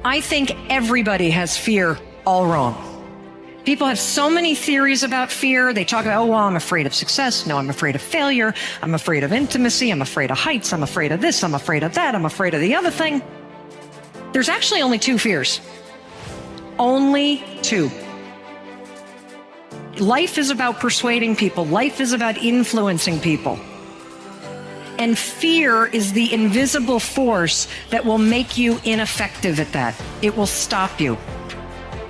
I think everybody has fear all wrong. People have so many theories about fear. They talk about, oh, well, I'm afraid of success. No, I'm afraid of failure. I'm afraid of intimacy. I'm afraid of heights. I'm afraid of this. I'm afraid of that. I'm afraid of the other thing. There's actually only two fears. Only two. Life is about persuading people. Life is about influencing people. And fear is the invisible force that will make you ineffective at that. It will stop you.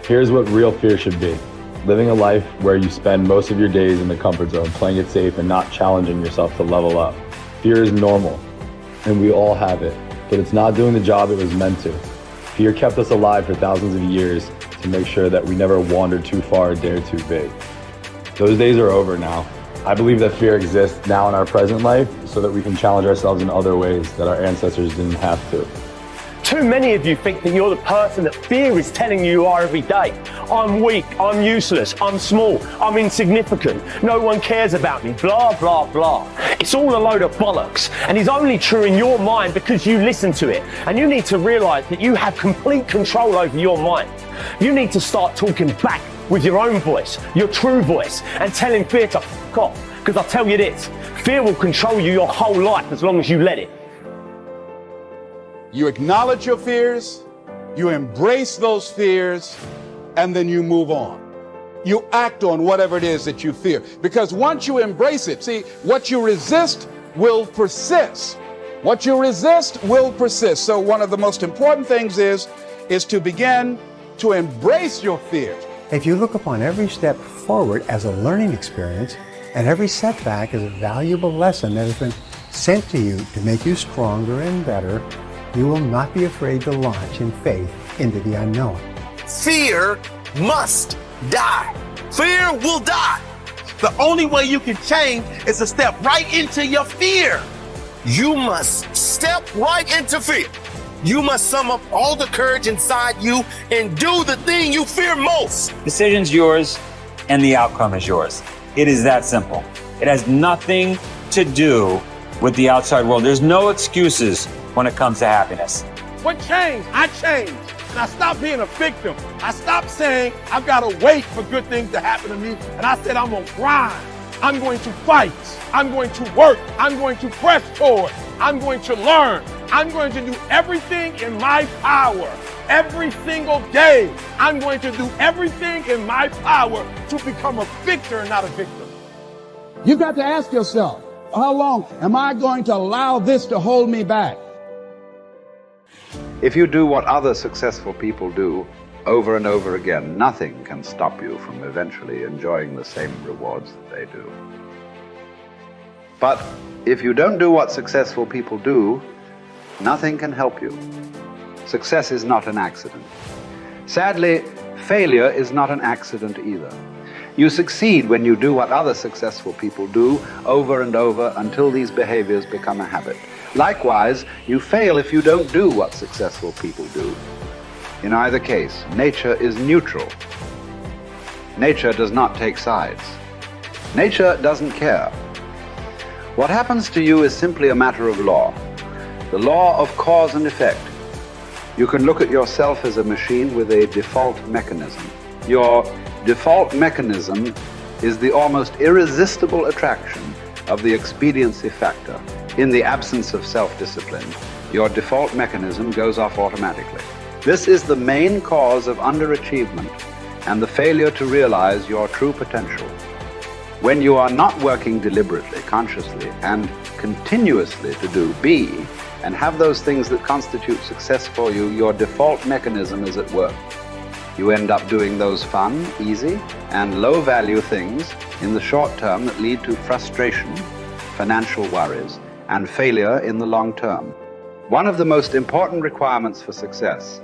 Here's what real fear should be. Living a life where you spend most of your days in the comfort zone, playing it safe and not challenging yourself to level up. Fear is normal, and we all have it, but it's not doing the job it was meant to. Fear kept us alive for thousands of years to make sure that we never wandered too far or dared too big. Those days are over now. I believe that fear exists now in our present life so that we can challenge ourselves in other ways that our ancestors didn't have to. Too many of you think that you're the person that fear is telling you are every day. I'm weak, I'm useless, I'm small, I'm insignificant, no one cares about me, blah, blah, blah. It's all a load of bollocks, and it's only true in your mind because you listen to it. And you need to realize that you have complete control over your mind. You need to start talking back with your own voice, your true voice, and telling fear to f*** off. Because I'll tell you this, fear will control you your whole life as long as you let it. You acknowledge your fears, you embrace those fears, and then you move on. You act on whatever it is that you fear. Because once you embrace it, see, what you resist will persist. What you resist will persist. So one of the most important things is to begin to embrace your fear. If you look upon every step forward as a learning experience, and every setback as a valuable lesson that has been sent to you to make you stronger and better, you will not be afraid to launch in faith into the unknown. Fear must die. Fear will die. The only way you can change is to step right into your fear. You must step right into fear. You must sum up all the courage inside you and do the thing you fear most. Decision's yours and the outcome is yours. It is that simple. It has nothing to do with the outside world. There's no excuses when it comes to happiness. What changed? I changed. And I stopped being a victim. I stopped saying, I've got to wait for good things to happen to me. And I said, I'm going to grind. I'm going to fight. I'm going to work. I'm going to press forward. I'm going to learn. I'm going to do everything in my power. Every single day, I'm going to do everything in my power to become a victor and not a victim. You've got to ask yourself, how long am I going to allow this to hold me back? If you do what other successful people do over and over again, nothing can stop you from eventually enjoying the same rewards that they do. But if you don't do what successful people do, nothing can help you. Success is not an accident. Sadly, failure is not an accident either. You succeed when you do what other successful people do over and over until these behaviors become a habit. Likewise, you fail if you don't do what successful people do. In either case, nature is neutral. Nature does not take sides. Nature doesn't care. What happens to you is simply a matter of law. The law of cause and effect. You can look at yourself as a machine with a default mechanism. Your default mechanism is the almost irresistible attraction of the expediency factor. In the absence of self-discipline, your default mechanism goes off automatically. This is the main cause of underachievement and the failure to realize your true potential. When you are not working deliberately, consciously, and continuously to be and have those things that constitute success for you, your default mechanism is at work. You end up doing those fun, easy, and low-value things in the short term that lead to frustration, financial worries, and failure in the long term. One of the most important requirements for success,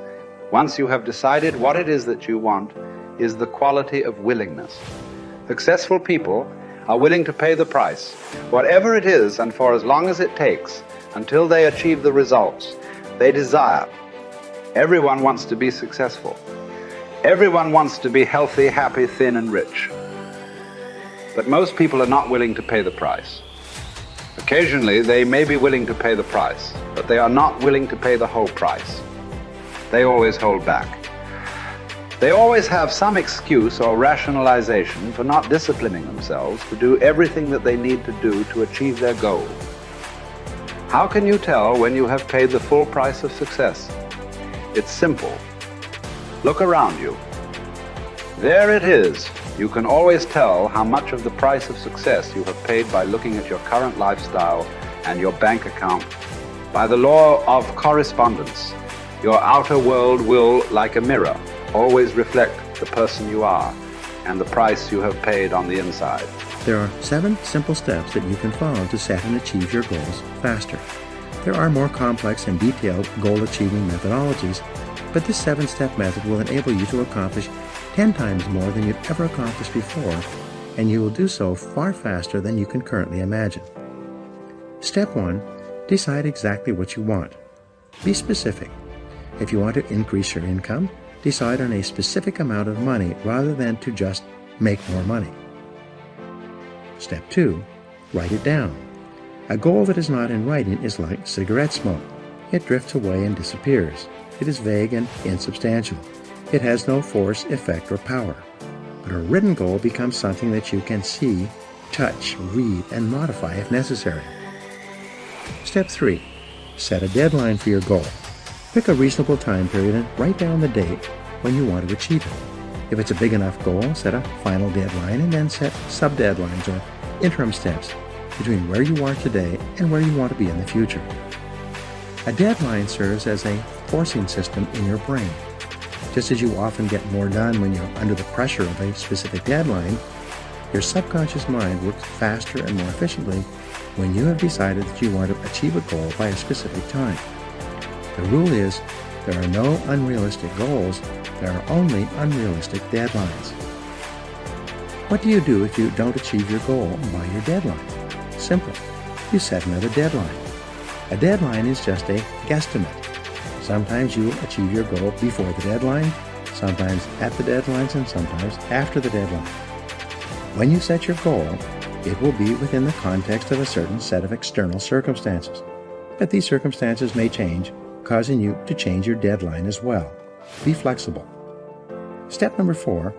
once you have decided what it is that you want, is the quality of willingness. Successful people are willing to pay the price, whatever it is and for as long as it takes, until they achieve the results they desire. Everyone wants to be successful. Everyone wants to be healthy, happy, thin, and rich. But most people are not willing to pay the price. Occasionally, they may be willing to pay the price, but they are not willing to pay the whole price. they always hold back. They always have some excuse or rationalization for not disciplining themselves to do everything that they need to do to achieve their goal. How can you tell when you have paid the full price of success? It's simple. Look around you. There it is. You can always tell how much of the price of success you have paid by looking at your current lifestyle and your bank account. By the law of correspondence, your outer world will, like a mirror, always reflect the person you are and the price you have paid on the inside. There are 7 simple steps that you can follow to set and achieve your goals faster. There are more complex and detailed goal-achieving methodologies, but this 7-step method will enable you to accomplish 10 times more than you've ever accomplished before, and you will do so far faster than you can currently imagine. Step 1. Decide exactly what you want. Be specific. If you want to increase your income, decide on a specific amount of money rather than to just make more money. Step 2. Write it down. A goal that is not in writing is like cigarette smoke. It drifts away and disappears. It is vague and insubstantial. It has no force, effect, or power. But a written goal becomes something that you can see, touch, read, and modify if necessary. Step 3. Set a deadline for your goal. Pick a reasonable time period and write down the date when you want to achieve it. If it's a big enough goal, set a final deadline and then set sub-deadlines or interim steps between where you are today and where you want to be in the future. A deadline serves as a forcing system in your brain. Just as you often get more done when you're under the pressure of a specific deadline, your subconscious mind works faster and more efficiently when you have decided that you want to achieve a goal by a specific time. The rule is, there are no unrealistic goals, there are only unrealistic deadlines. What do you do if you don't achieve your goal by your deadline? Simple. You set another deadline. A deadline is just a guesstimate. Sometimes you will achieve your goal before the deadline, sometimes at the deadlines, and sometimes after the deadline. When you set your goal, it will be within the context of a certain set of external circumstances. But these circumstances may change, causing you to change your deadline as well. Be flexible. Step number 4,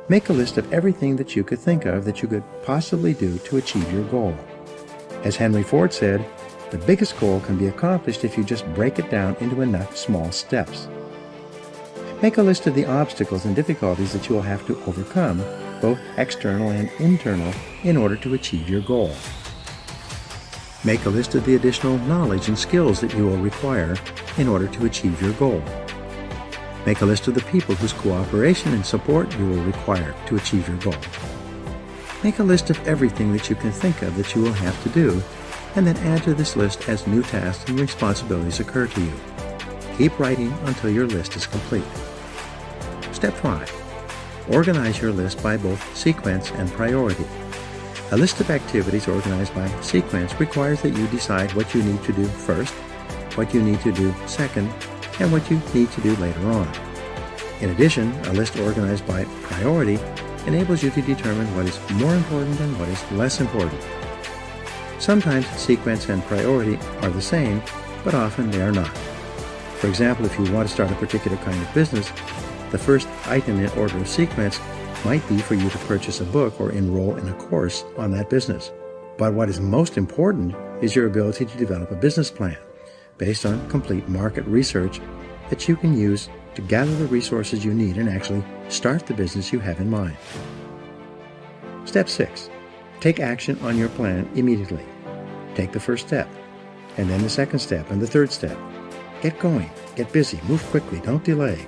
make a list of everything that you could think of that you could possibly do to achieve your goal. As Henry Ford said, the biggest goal can be accomplished if you just break it down into enough small steps. Make a list of the obstacles and difficulties that you will have to overcome, both external and internal, in order to achieve your goal. Make a list of the additional knowledge and skills that you will require in order to achieve your goal. Make a list of the people whose cooperation and support you will require to achieve your goal. Make a list of everything that you can think of that you will have to do, and then add to this list as new tasks and responsibilities occur to you. Keep writing until your list is complete. Step 5. Organize your list by both sequence and priority. A list of activities organized by sequence requires that you decide what you need to do first, what you need to do second, and what you need to do later on. In addition, a list organized by priority enables you to determine what is more important and what is less important. Sometimes sequence and priority are the same, but often they are not. For example, if you want to start a particular kind of business, the first item in order of sequence might be for you to purchase a book or enroll in a course on that business. But what is most important is your ability to develop a business plan based on complete market research that you can use to gather the resources you need and actually start the business you have in mind. Step 6. Take action on your plan immediately. Take the first step, and then the second step, and the third step. Get going, get busy, move quickly, don't delay.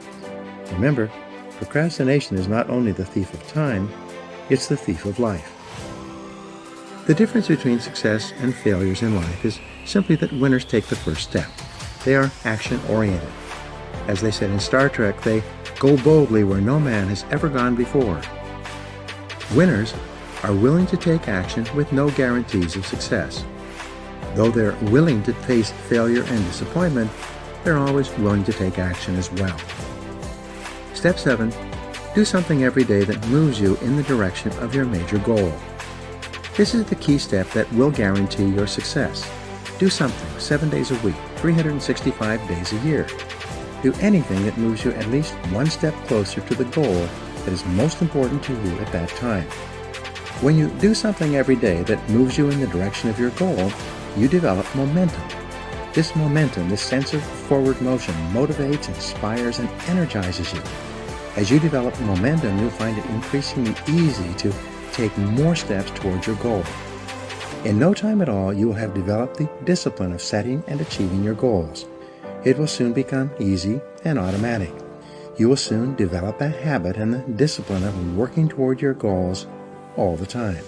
Remember, procrastination is not only the thief of time, it's the thief of life. The difference between success and failures in life is simply that winners take the first step. They are action-oriented. As they said in Star Trek, they go boldly where no man has ever gone before. Winners are willing to take action with no guarantees of success. Though they're willing to face failure and disappointment, they're always willing to take action as well. Step 7. Do something every day that moves you in the direction of your major goal. This is the key step that will guarantee your success. Do something 7 days a week, 365 days a year. Do anything that moves you at least one step closer to the goal that is most important to you at that time. When you do something every day that moves you in the direction of your goal, you develop momentum. This momentum, this sense of forward motion, motivates, inspires, and energizes you. As you develop momentum, you'll find it increasingly easy to take more steps towards your goal. In no time at all, you will have developed the discipline of setting and achieving your goals. It will soon become easy and automatic. You will soon develop a habit and the discipline of working toward your goals all the time.